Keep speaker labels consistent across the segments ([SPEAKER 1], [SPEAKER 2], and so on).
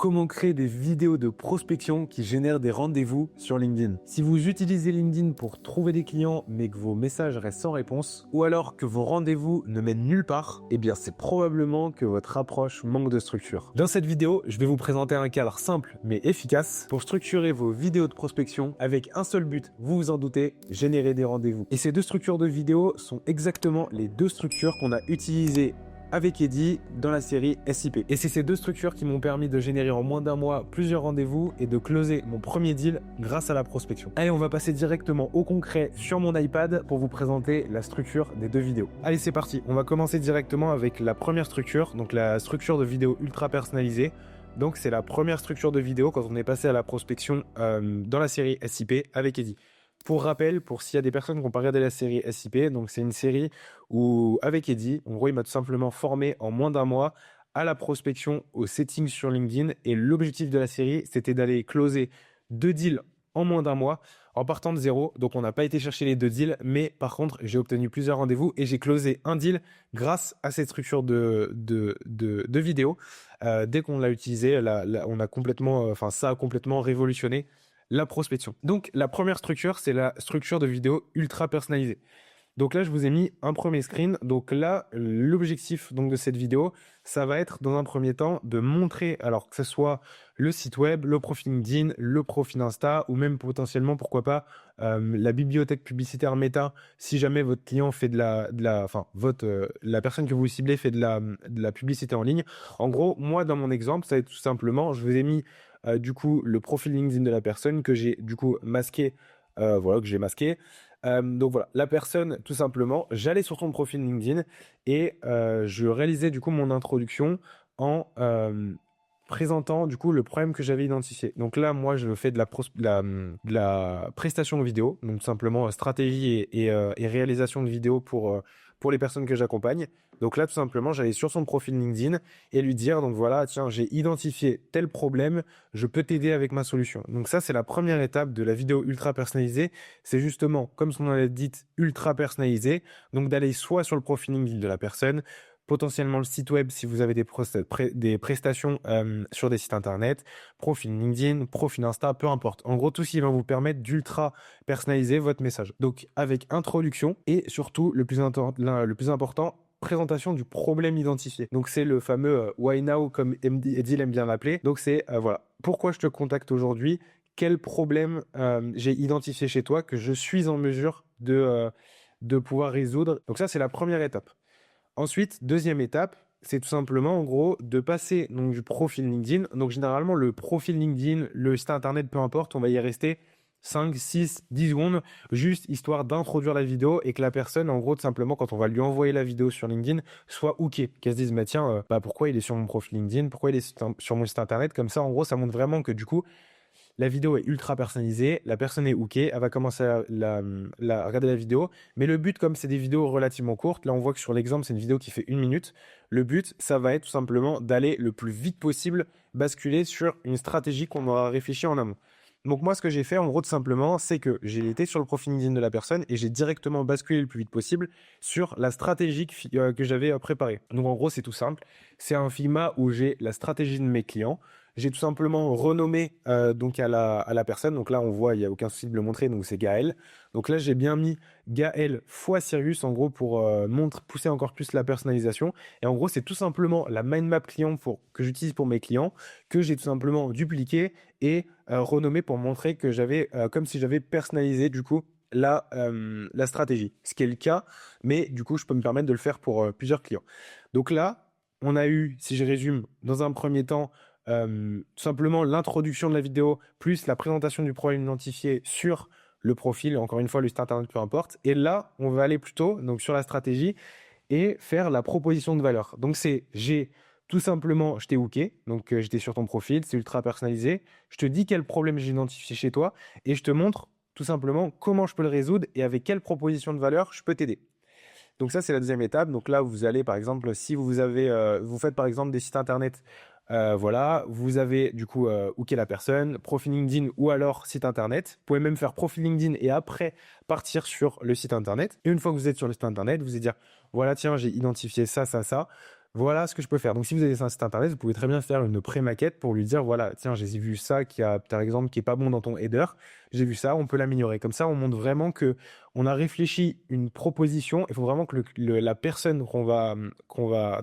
[SPEAKER 1] Comment créer des vidéos de prospection qui génèrent des rendez-vous sur LinkedIn? Si vous utilisez LinkedIn pour trouver des clients mais que vos messages restent sans réponse, ou alors que vos rendez-vous ne mènent nulle part, eh bien c'est probablement que votre approche manque de structure. Dans cette vidéo, je vais vous présenter un cadre simple mais efficace pour structurer vos vidéos de prospection avec un seul but, vous vous en doutez, générer des rendez-vous. Et ces deux structures de vidéos sont exactement les deux structures qu'on a utilisées avec Eddy dans la série SIP. Et c'est ces deux structures qui m'ont permis de générer en moins d'un mois plusieurs rendez-vous et de closer mon premier deal grâce à la prospection. Allez, on va passer directement au concret sur mon iPad pour vous présenter la structure des deux vidéos. Allez, c'est parti. On va commencer directement avec la première structure, donc la structure de vidéo ultra personnalisée. Donc c'est la première structure de vidéo quand on est passé à la prospection dans la série SIP avec Eddy. Pour rappel, pour s'il y a des personnes qui ont pas regardé la série SIP, donc c'est une série où, avec Eddy, en gros, il m'a tout simplement formé en moins d'un mois à la prospection, aux settings sur LinkedIn. Et l'objectif de la série, c'était d'aller closer 2 deals en moins d'un mois en partant de zéro. Donc, on n'a pas été chercher les 2 deals, mais par contre, j'ai obtenu plusieurs rendez-vous et j'ai closé un deal grâce à cette structure de vidéo. Dès qu'on l'a utilisé, on a complètement, ça a complètement révolutionné la prospection. Donc, la première structure, c'est la structure de vidéo ultra personnalisée. Donc là, je vous ai mis un premier screen. Donc là, l'objectif donc de cette vidéo, ça va être dans un premier temps de montrer, alors que ce soit le site web, le profil LinkedIn, le profil Insta, ou même potentiellement, pourquoi pas, la bibliothèque publicitaire Meta, si jamais votre client fait la personne que vous ciblez fait de la publicité en ligne. En gros, moi, dans mon exemple, ça va être tout simplement, je vous ai mis du coup le profil LinkedIn de la personne que j'ai du coup masqué, que j'ai masqué. Donc voilà, la personne, tout simplement, j'allais sur son profil LinkedIn et je réalisais du coup mon introduction en présentant du coup le problème que j'avais identifié. Donc là, moi, je fais de la prestation vidéo, donc tout simplement stratégie et réalisation de vidéos pour les personnes que j'accompagne. Donc là, tout simplement, j'allais sur son profil LinkedIn et lui dire, donc voilà, tiens, j'ai identifié tel problème, je peux t'aider avec ma solution. Donc ça, c'est la première étape de la vidéo ultra personnalisée. C'est justement, comme son nom l'a dit, ultra personnalisé. Donc d'aller soit sur le profil LinkedIn de la personne, potentiellement le site web si vous avez des prestations sur des sites internet, profil LinkedIn, profil Insta, peu importe. En gros, tout ce qui va vous permettre d'ultra personnaliser votre message. Donc avec introduction et surtout le plus important, présentation du problème identifié. Donc c'est le fameux why now comme Eddy aime bien l'appeler. Donc c'est voilà, pourquoi je te contacte aujourd'hui, quel problème j'ai identifié chez toi que je suis en mesure de pouvoir résoudre. Donc ça c'est la première étape. Ensuite, deuxième étape, c'est tout simplement en gros de passer donc du profil LinkedIn. Donc généralement le profil LinkedIn, le site internet, peu importe, on va y rester 5, 6, 10 secondes, juste histoire d'introduire la vidéo et que la personne, en gros, tout simplement, quand on va lui envoyer la vidéo sur LinkedIn, soit OK, qu'elle se dise, bah tiens, pourquoi il est sur mon profil LinkedIn, pourquoi il est sur mon site internet, comme ça, en gros, ça montre vraiment que du coup, la vidéo est ultra personnalisée, la personne est OK, elle va commencer à regarder la vidéo. Mais le but, comme c'est des vidéos relativement courtes, là on voit que sur l'exemple, c'est une vidéo qui fait 1 minute. Le but, ça va être tout simplement d'aller le plus vite possible basculer sur une stratégie qu'on aura réfléchi en amont. Donc moi, ce que j'ai fait, en gros, tout simplement, c'est que j'ai été sur le profil LinkedIn de la personne et j'ai directement basculé le plus vite possible sur la stratégie que j'avais préparée. Donc en gros, c'est tout simple. C'est un Figma où j'ai la stratégie de mes clients. J'ai tout simplement renommé donc à la personne. Donc là, on voit, il n'y a aucun souci de le montrer. Donc c'est Gaël. Donc là, j'ai bien mis Gaël fois Sirius en gros pour pousser encore plus la personnalisation. Et en gros, c'est tout simplement la mind map client que j'utilise pour mes clients que j'ai tout simplement dupliqué et renommé pour montrer que j'avais comme si j'avais personnalisé du coup la stratégie. Ce qui est le cas, mais du coup, je peux me permettre de le faire pour plusieurs clients. Donc là, on a eu, si je résume, dans un premier temps, tout simplement l'introduction de la vidéo plus la présentation du problème identifié sur le profil, encore une fois le site internet peu importe, et là on va aller plutôt donc sur la stratégie et faire la proposition de valeur. Donc j'ai tout simplement, je t'ai hooké, donc j'étais sur ton profil, c'est ultra personnalisé, je te dis quel problème j'ai identifié chez toi et je te montre tout simplement comment je peux le résoudre et avec quelle proposition de valeur je peux t'aider. Donc ça, c'est la deuxième étape. Donc là, vous allez, par exemple, si vous faites par exemple des sites internet, voilà, vous avez du coup hooké la personne, profil LinkedIn ou alors site internet. Vous pouvez même faire profil LinkedIn et après partir sur le site internet. Et une fois que vous êtes sur le site internet, vous allez dire, voilà, tiens, j'ai identifié ça, ça, ça. Voilà ce que je peux faire. Donc, si vous avez un site internet, vous pouvez très bien faire une pré-maquette pour lui dire, voilà, tiens, j'ai vu ça qui a, par exemple, qui est pas bon dans ton header. J'ai vu ça, on peut l'améliorer. Comme ça, on montre vraiment que on a réfléchi une proposition. Il faut vraiment que la personne qu'on va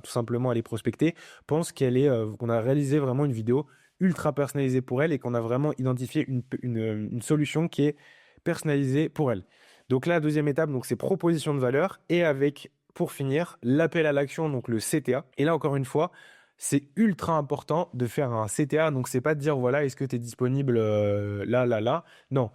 [SPEAKER 1] tout simplement aller prospecter pense qu'on a réalisé vraiment une vidéo ultra personnalisée pour elle et qu'on a vraiment identifié une solution qui est personnalisée pour elle. Donc, la deuxième étape, donc, c'est proposition de valeur et avec pour finir, l'appel à l'action, donc le CTA. Et là, encore une fois, c'est ultra important de faire un CTA. Donc, c'est pas de dire, voilà, est-ce que tu es disponible là. Non.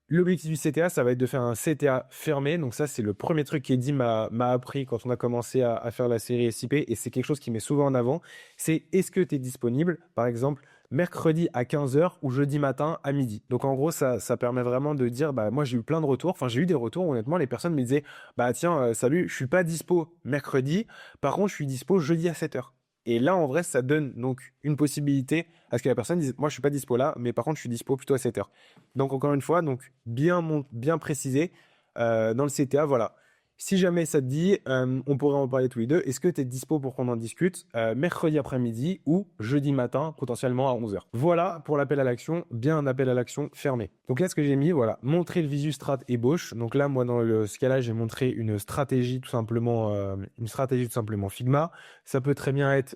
[SPEAKER 1] L'objectif du CTA, ça va être de faire un CTA fermé. Donc, ça, c'est le premier truc qu'Eddie m'a appris quand on a commencé à faire la série SIP. Et c'est quelque chose qui met souvent en avant. C'est est-ce que tu es disponible, par exemple, mercredi à 15h ou jeudi matin à midi. Donc, en gros, ça permet vraiment de dire, bah, moi, j'ai eu plein de retours. Enfin, j'ai eu des retours, honnêtement, les personnes me disaient, bah, tiens, salut, je suis pas dispo mercredi. Par contre, je suis dispo jeudi à 7h. Et là, en vrai, ça donne donc une possibilité à ce que la personne dise, moi, je suis pas dispo là, mais par contre, je suis dispo plutôt à 7h. Donc, encore une fois, donc bien précisé dans le CTA, voilà. Si jamais ça te dit, on pourrait en parler tous les deux. Est-ce que tu es dispo pour qu'on en discute mercredi après-midi ou jeudi matin, potentiellement à 11h. Voilà pour l'appel à l'action, bien un appel à l'action fermé. Donc là, ce que j'ai mis, voilà, montrer le visu strat ébauche. Donc là, moi, dans ce cas-là, j'ai montré une stratégie tout simplement Figma. Ça peut très bien être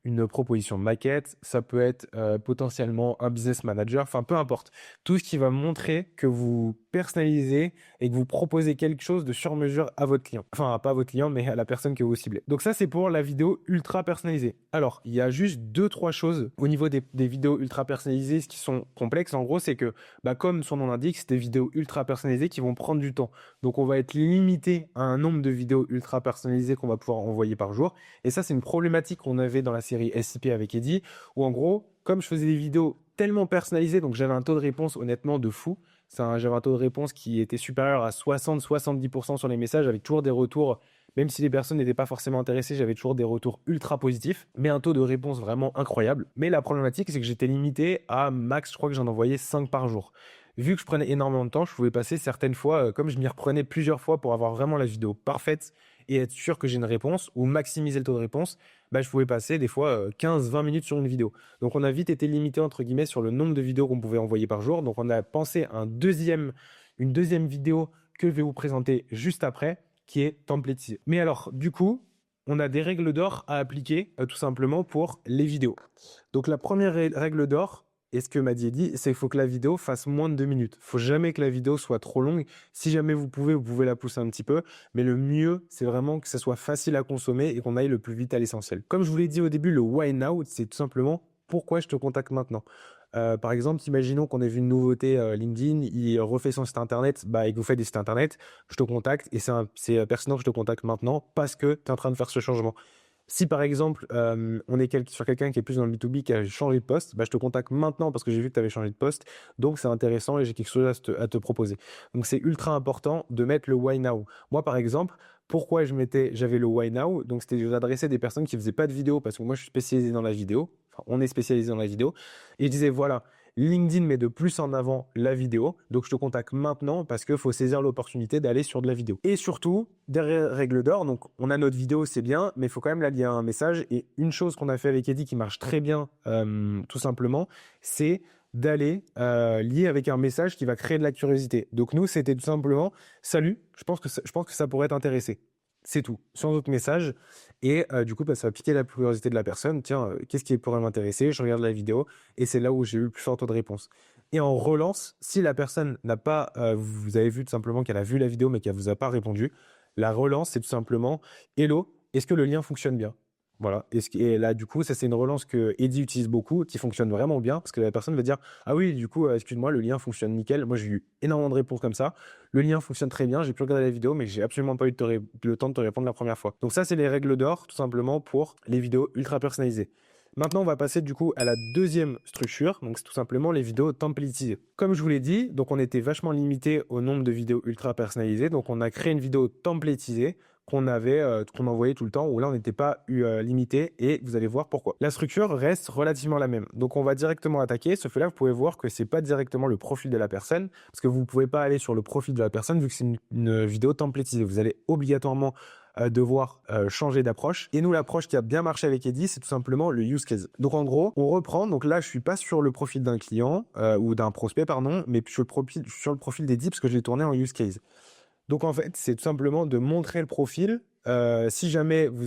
[SPEAKER 1] une proposition de maquette, ça peut être potentiellement un business manager, enfin peu importe. Tout ce qui va montrer que vous personnalisez et que vous proposez quelque chose de sur mesure à votre client. Enfin, pas à votre client, mais à la personne que vous ciblez. Donc ça, c'est pour la vidéo ultra personnalisée. Alors, il y a juste 2-3 choses au niveau des vidéos ultra personnalisées, ce qui sont complexes. En gros, c'est que, bah, comme son nom l'indique, c'est des vidéos ultra personnalisées qui vont prendre du temps. Donc, on va être limité à un nombre de vidéos ultra personnalisées qu'on va pouvoir envoyer par jour. Et ça, c'est une problématique qu'on avait dans la série SIP avec Eddie, où en gros, comme je faisais des vidéos tellement personnalisées, donc j'avais un taux de réponse honnêtement de fou. J'avais un taux de réponse qui était supérieur à 60-70% sur les messages, avec toujours des retours, même si les personnes n'étaient pas forcément intéressées, j'avais toujours des retours ultra positifs, mais un taux de réponse vraiment incroyable. Mais la problématique, c'est que j'étais limité à max, je crois que j'en envoyais 5 par jour. Vu que je prenais énormément de temps, je pouvais passer certaines fois, comme je m'y reprenais plusieurs fois pour avoir vraiment la vidéo parfaite et être sûr que j'ai une réponse ou maximiser le taux de réponse, bah, je pouvais passer des fois 15-20 minutes sur une vidéo. Donc on a vite été limité entre guillemets sur le nombre de vidéos qu'on pouvait envoyer par jour. Donc on a pensé à une deuxième vidéo que je vais vous présenter juste après, qui est templatisée. Mais alors du coup, on a des règles d'or à appliquer tout simplement pour les vidéos. Donc la première règle d'or, et ce que m'a dit, c'est qu'il faut que la vidéo fasse moins de 2 minutes. Il ne faut jamais que la vidéo soit trop longue. Si jamais vous pouvez la pousser un petit peu. Mais le mieux, c'est vraiment que ça soit facile à consommer et qu'on aille le plus vite à l'essentiel. Comme je vous l'ai dit au début, le why now, c'est tout simplement pourquoi je te contacte maintenant. Par exemple, imaginons qu'on ait vu une nouveauté LinkedIn, il refait son site internet, et que vous faites des sites internet, je te contacte et c'est pertinent que je te contacte maintenant parce que tu es en train de faire ce changement. Si par exemple, on est sur quelqu'un qui est plus dans le B2B, qui a changé de poste, je te contacte maintenant parce que j'ai vu que tu avais changé de poste. Donc, c'est intéressant et j'ai quelque chose à te proposer. Donc, c'est ultra important de mettre le why now. Moi, par exemple, pourquoi j'avais le why now? Donc, c'était de adresser à des personnes qui ne faisaient pas de vidéo parce que moi, je suis spécialisé dans la vidéo. Enfin, on est spécialisé dans la vidéo. Et je disais, voilà, LinkedIn met de plus en avant la vidéo. Donc, je te contacte maintenant parce qu'il faut saisir l'opportunité d'aller sur de la vidéo. Et surtout, derrière règle d'or, donc on a notre vidéo, c'est bien, mais il faut quand même la lier à un message. Et une chose qu'on a fait avec Eddie qui marche très bien, tout simplement, c'est d'aller lier avec un message qui va créer de la curiosité. Donc, nous, c'était tout simplement « Salut, je pense que ça pourrait t'intéresser ». C'est tout, sans autre message. Et du coup, ça va piquer la curiosité de la personne. Tiens, qu'est-ce qui pourrait m'intéresser? Je regarde la vidéo et c'est là où j'ai eu le plus fort taux de réponse. Et en relance, si la personne n'a pas, vous avez vu tout simplement qu'elle a vu la vidéo mais qu'elle vous a pas répondu, la relance, c'est tout simplement Hello, est-ce que le lien fonctionne bien? Voilà. Et là, du coup, ça, c'est une relance que Eddie utilise beaucoup, qui fonctionne vraiment bien, parce que la personne va dire ah oui, du coup, excuse-moi, le lien fonctionne nickel. Moi, j'ai eu énormément de réponses comme ça. Le lien fonctionne très bien. J'ai pu regarder la vidéo, mais j'ai absolument pas eu le temps de te répondre la première fois. Donc ça, c'est les règles d'or, tout simplement, pour les vidéos ultra personnalisées. Maintenant, on va passer du coup à la deuxième structure, donc c'est tout simplement les vidéos templatisées. Comme je vous l'ai dit, donc on était vachement limité au nombre de vidéos ultra personnalisées, donc on a créé une vidéo templatisée qu'on envoyait tout le temps, où là on n'était pas limité, et vous allez voir pourquoi. La structure reste relativement la même, donc on va directement attaquer, sauf que là vous pouvez voir que c'est pas directement le profil de la personne, parce que vous ne pouvez pas aller sur le profil de la personne vu que c'est une vidéo templatisée. Vous allez obligatoirement devoir changer d'approche. Et nous, l'approche qui a bien marché avec Eddy, c'est tout simplement le use case. Donc en gros, on reprend. Donc là, je suis pas sur le profil d'un client ou d'un prospect, pardon, mais sur le profil d'Eddy parce que je l'ai tourné en use case. Donc en fait, c'est tout simplement de montrer le profil. Si jamais vous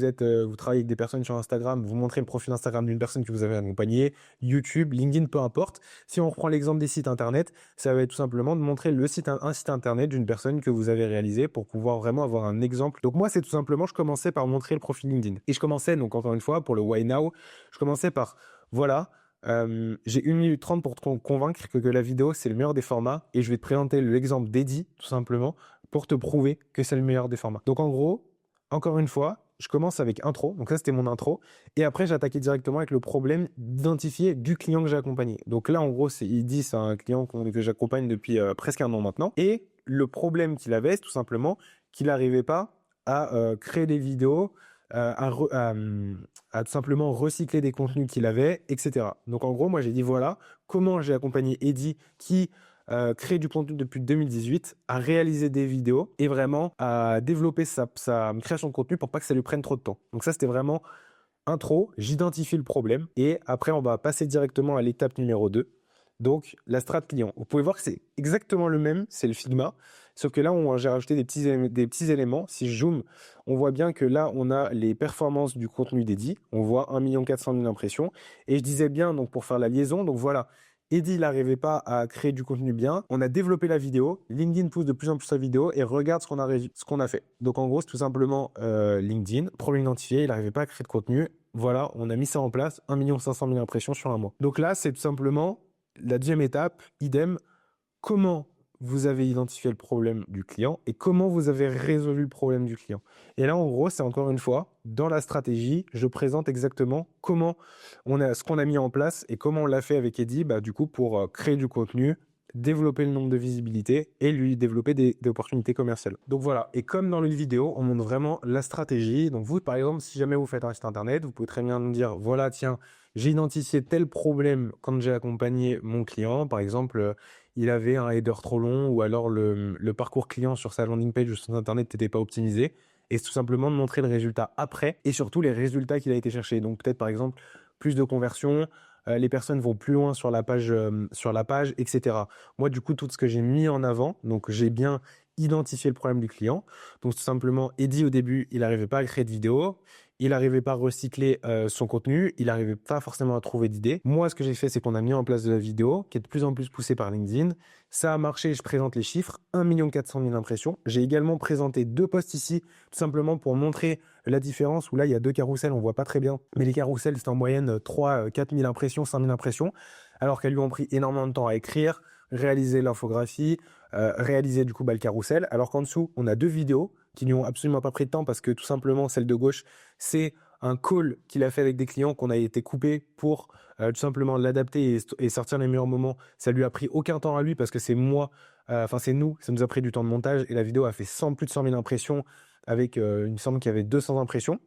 [SPEAKER 1] travaillez avec des personnes sur Instagram, vous montrez le profil Instagram d'une personne que vous avez accompagnée, YouTube, LinkedIn, peu importe. Si on reprend l'exemple des sites internet, ça va être tout simplement de montrer un site internet d'une personne que vous avez réalisé pour pouvoir vraiment avoir un exemple. Donc moi, c'est tout simplement, je commençais par montrer le profil LinkedIn. Et je commençais, donc encore une fois, pour le Why Now, je commençais par, voilà, j'ai 1 minute 30 pour te convaincre que la vidéo, c'est le meilleur des formats. Et je vais te présenter l'exemple d'Eddy, tout simplement, pour te prouver que c'est le meilleur des formats. Donc en gros, encore une fois, je commence avec intro. Donc ça, c'était mon intro. Et après, j'ai attaqué directement avec le problème d'identifier du client que j'ai accompagné. Donc là, en gros, Eddy, c'est un client que j'accompagne depuis presque 1 an maintenant. Et le problème qu'il avait, c'est tout simplement qu'il n'arrivait pas à créer des vidéos, à tout simplement recycler des contenus qu'il avait, etc. Donc en gros, moi, j'ai dit, voilà, comment j'ai accompagné Eddy qui créer du contenu depuis 2018, à réaliser des vidéos et vraiment à développer sa création de contenu pour pas que ça lui prenne trop de temps. Donc ça, c'était vraiment intro, j'identifie le problème et après, on va passer directement à l'étape numéro 2. Donc, la strat client. Vous pouvez voir que c'est exactement le même, c'est le Figma, sauf que là, j'ai rajouté des petits éléments. Si je zoome, on voit bien que là, on a les performances du contenu d'Eddy. On voit 1 400 000 impressions. Et je disais bien, donc pour faire la liaison, donc voilà, Eddy, il n'arrivait pas à créer du contenu bien. On a développé la vidéo. LinkedIn pousse de plus en plus sa vidéo et regarde ce qu'on a fait. Donc, en gros, c'est tout simplement LinkedIn. Problème identifié, il n'arrivait pas à créer de contenu. Voilà, on a mis ça en place. 1 500 000 impressions sur un mois. Donc là, c'est tout simplement la deuxième étape. Idem, comment vous avez identifié le problème du client et comment vous avez résolu le problème du client. Et là, en gros, c'est encore une fois, dans la stratégie, je présente exactement ce qu'on a mis en place et comment on l'a fait avec Eddy, du coup, pour créer du contenu, développer le nombre de visibilité et lui développer des opportunités commerciales. Donc voilà, et comme dans l'une vidéo, on montre vraiment la stratégie. Donc vous, par exemple, si jamais vous faites un site internet, vous pouvez très bien nous dire, voilà, tiens, j'ai identifié tel problème quand j'ai accompagné mon client. Par exemple, il avait un header trop long ou alors le parcours client sur sa landing page ou sur son internet n'était pas optimisé. Et c'est tout simplement de montrer le résultat après et surtout les résultats qu'il a été chercher. Donc peut-être par exemple plus de conversions, les personnes vont plus loin sur la page, etc. Moi, du coup, tout ce que j'ai mis en avant, donc j'ai bien identifié le problème du client. Donc tout simplement, Eddy au début, il n'arrivait pas à créer de vidéo. Il n'arrivait pas à recycler son contenu, il n'arrivait pas forcément à trouver d'idées. Moi, ce que j'ai fait, c'est qu'on a mis en place de la vidéo qui est de plus en plus poussée par LinkedIn. Ça a marché, je présente les chiffres, 1 400 000 impressions. J'ai également présenté 2 posts ici, tout simplement pour montrer la différence, où là, il y a 2 carousels, on voit pas très bien. Mais les carousels, c'est en moyenne 4 000 impressions, 5 000 impressions, alors qu'elles lui ont pris énormément de temps à écrire, réaliser l'infographie, réaliser du coup le carrousel, alors qu'en dessous, on a 2 vidéos qui lui ont absolument pas pris de temps parce que tout simplement, celle de gauche, c'est un call qu'il a fait avec des clients qu'on a été coupé pour tout simplement l'adapter et sortir les meilleurs moments. Ça lui a pris aucun temps à lui parce que c'est c'est nous, ça nous a pris du temps de montage et la vidéo a fait plus de 100 000 impressions avec, il me semble qu'il y avait 200 impressions.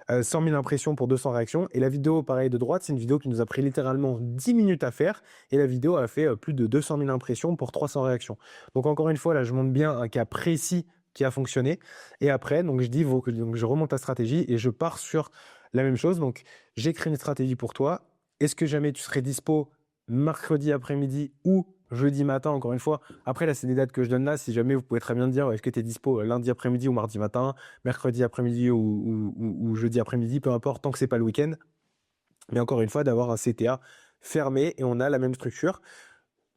[SPEAKER 1] 100 000 impressions pour 200 réactions. Et la vidéo, pareil, de droite, c'est une vidéo qui nous a pris littéralement 10 minutes à faire. Et la vidéo a fait plus de 200 000 impressions pour 300 réactions. Donc, encore une fois, là, je montre bien un cas précis qui a fonctionné. Et après, donc, je remonte la stratégie et je pars sur la même chose. Donc, j'ai créé une stratégie pour toi. Est-ce que jamais tu serais dispo mercredi après-midi ou jeudi matin, encore une fois. Après, là, c'est des dates que je donne là. Si jamais, vous pouvez très bien me dire, est-ce que tu es dispo lundi après-midi ou mardi matin, mercredi après-midi ou jeudi après-midi, peu importe, tant que c'est pas le week-end. Mais encore une fois, d'avoir un CTA fermé et on a la même structure.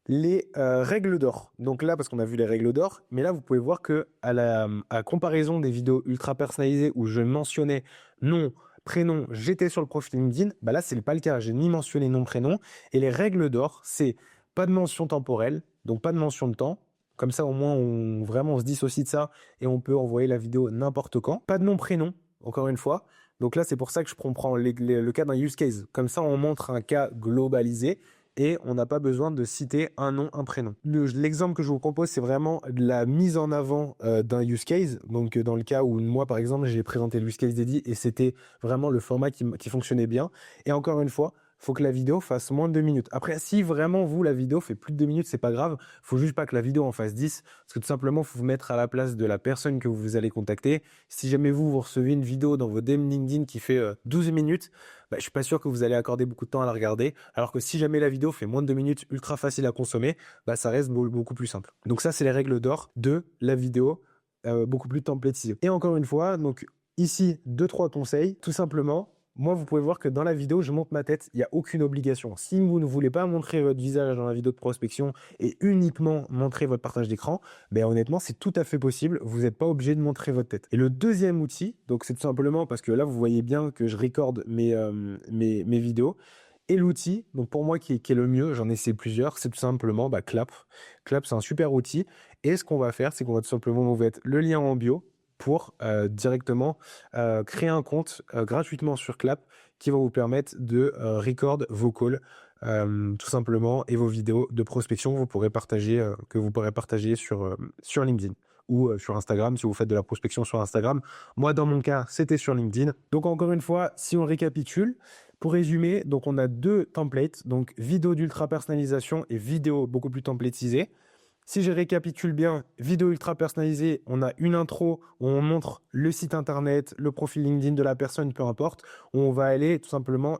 [SPEAKER 1] Les règles d'or. Donc là, parce qu'on a vu les règles d'or, mais là, vous pouvez voir que à comparaison des vidéos ultra personnalisées où je mentionnais nom, prénom, j'étais sur le profil LinkedIn, là, c'est pas le cas. J'ai ni mentionné nom, prénom. Et les règles d'or, c'est pas de mention temporelle, donc pas de mention de temps. Comme ça, au moins, on se dissocie de ça et on peut envoyer la vidéo n'importe quand. Pas de nom, prénom, encore une fois. Donc là, c'est pour ça que je prends le cas d'un use case. Comme ça, on montre un cas globalisé et on n'a pas besoin de citer un nom, un prénom. L'exemple que je vous propose, c'est vraiment la mise en avant d'un use case. Donc, dans le cas où moi, par exemple, j'ai présenté le use case d'Eddy et c'était vraiment le format qui fonctionnait bien. Et encore une fois, faut que la vidéo fasse moins de 2 minutes. Après, si vraiment vous, la vidéo fait plus de 2 minutes, c'est pas grave. Faut juste pas que la vidéo en fasse 10. Parce que tout simplement, faut vous mettre à la place de la personne que vous allez contacter. Si jamais vous recevez une vidéo dans vos DM LinkedIn qui fait 12 minutes, bah, je suis pas sûr que vous allez accorder beaucoup de temps à la regarder. Alors que si jamais la vidéo fait moins de 2 minutes, ultra facile à consommer, bah, ça reste beaucoup plus simple. Donc ça, c'est les règles d'or de la vidéo beaucoup plus templétisée. Et encore une fois, donc ici, 2-3 conseils. Tout simplement, moi, vous pouvez voir que dans la vidéo, je montre ma tête. Il n'y a aucune obligation. Si vous ne voulez pas montrer votre visage dans la vidéo de prospection et uniquement montrer votre partage d'écran, ben honnêtement, c'est tout à fait possible. Vous n'êtes pas obligé de montrer votre tête. Et le deuxième outil, donc c'est tout simplement parce que là, vous voyez bien que je recorde mes vidéos. Et l'outil, donc pour moi qui est le mieux, j'en ai essayé plusieurs, c'est tout simplement Clap. Clap, c'est un super outil. Et ce qu'on va faire, c'est qu'on va tout simplement vous mettre le lien en bio pour directement créer un compte gratuitement sur Clap qui va vous permettre de record vos calls tout simplement et vos vidéos de prospection que vous pourrez partager sur LinkedIn ou sur Instagram si vous faites de la prospection sur Instagram. Moi, dans mon cas, c'était sur LinkedIn. Donc encore une fois, si on récapitule, pour résumer, donc on a 2 templates, donc vidéo d'ultra personnalisation et vidéo beaucoup plus templétisée. Si je récapitule bien, vidéo ultra personnalisée, on a une intro où on montre le site internet, le profil LinkedIn de la personne, peu importe, où on va aller tout simplement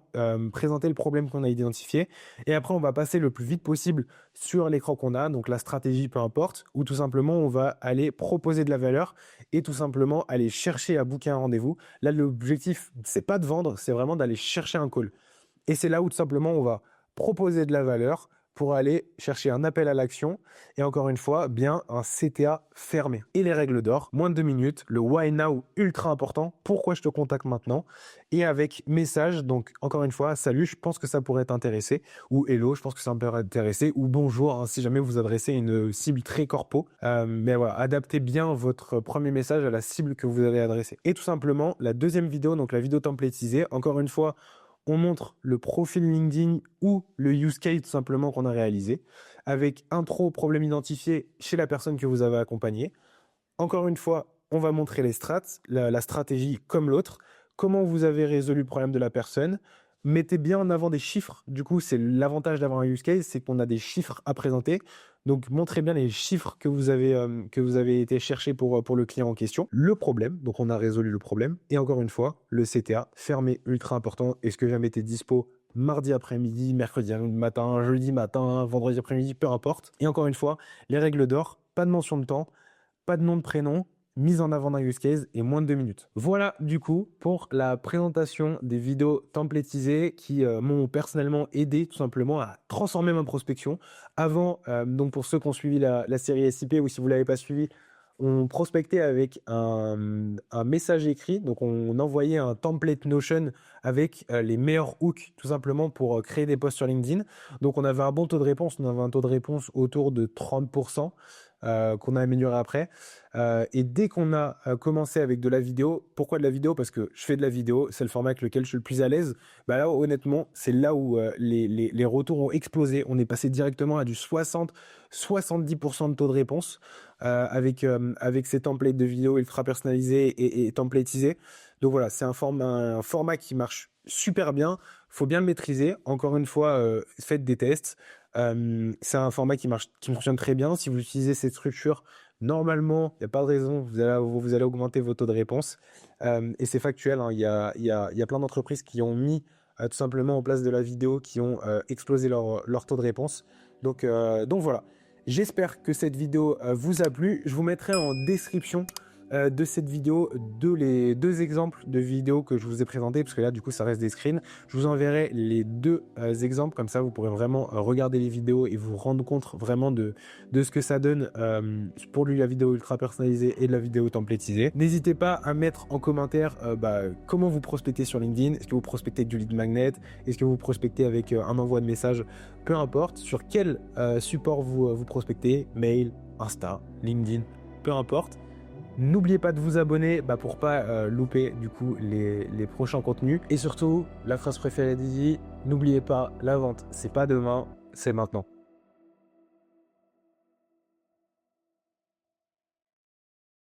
[SPEAKER 1] présenter le problème qu'on a identifié. Et après, on va passer le plus vite possible sur l'écran qu'on a, donc la stratégie, peu importe, ou tout simplement, on va aller proposer de la valeur et tout simplement aller chercher à booker un rendez-vous. Là, l'objectif, c'est pas de vendre, c'est vraiment d'aller chercher un call. Et c'est là où tout simplement, on va proposer de la valeur pour aller chercher un appel à l'action et encore une fois, bien un CTA fermé. Et les règles d'or, moins de 2 minutes, le why now ultra important, pourquoi je te contacte maintenant et avec message, donc encore une fois, salut, je pense que ça pourrait t'intéresser ou hello, je pense que ça pourrait t'intéresser ou bonjour, hein, si jamais vous adressez une cible très corpo. Mais voilà, adaptez bien votre premier message à la cible que vous avez adressée. Et tout simplement, la deuxième vidéo, donc la vidéo templétisée, encore une fois, on montre le profil LinkedIn ou le use case tout simplement qu'on a réalisé avec intro, problème identifié chez la personne que vous avez accompagnée. Encore une fois, on va montrer les strats, la stratégie comme l'autre, comment vous avez résolu le problème de la personne. Mettez bien en avant des chiffres. Du coup, c'est l'avantage d'avoir un use case, c'est qu'on a des chiffres à présenter. Donc, montrez bien les chiffres que vous avez été chercher pour le client en question. Le problème, donc on a résolu le problème. Et encore une fois, le CTA, fermé, ultra important. Est-ce que jamais t'es dispo mardi après-midi, mercredi matin, jeudi matin, vendredi après-midi, peu importe. Et encore une fois, les règles d'or, pas de mention de temps, pas de nom de prénom, mise en avant d'un use case et moins de 2 minutes. Voilà du coup pour la présentation des vidéos templétisées qui m'ont personnellement aidé tout simplement à transformer ma prospection. Avant, donc pour ceux qui ont suivi la série SIP ou si vous ne l'avez pas suivi, on prospectait avec un message écrit, donc on envoyait un template Notion avec les meilleurs hooks tout simplement pour créer des posts sur LinkedIn. Donc on avait un bon taux de réponse, on avait un taux de réponse autour de 30%. Qu'on a amélioré après. Et dès qu'on a commencé avec de la vidéo, pourquoi de la vidéo? Parce que je fais de la vidéo, c'est le format avec lequel je suis le plus à l'aise. Bah là, honnêtement, c'est là où les retours ont explosé. On est passé directement à du 60-70% de taux de réponse avec ces templates de vidéo ultra personnalisés et templatisés. Donc voilà, c'est un format qui marche super bien. Faut bien le maîtriser. Encore une fois, faites des tests. C'est un format qui fonctionne très bien. Si vous utilisez cette structure, normalement, il n'y a pas de raison, vous allez augmenter vos taux de réponse. Et c'est factuel, hein. Il y a plein d'entreprises qui ont mis tout simplement en place de la vidéo, qui ont explosé leur taux de réponse. Donc voilà. J'espère que cette vidéo vous a plu. Je vous mettrai en description de cette vidéo les 2 exemples de vidéos que je vous ai présentés, parce que là du coup ça reste des screens. Je vous enverrai les 2 exemples, comme ça vous pourrez vraiment regarder les vidéos et vous rendre compte vraiment de ce que ça donne pour lui, la vidéo ultra personnalisée et de la vidéo templétisée. N'hésitez pas à mettre en commentaire comment vous prospectez sur LinkedIn. Est-ce que vous prospectez avec du lead magnet? Est-ce que vous prospectez avec un envoi de message? Peu importe sur quel support vous prospectez, mail, Insta, LinkedIn, peu importe. N'oubliez pas de vous abonner pour pas louper du coup les prochains contenus. Et surtout, la phrase préférée d'Izzy, n'oubliez pas, la vente, c'est pas demain, c'est maintenant.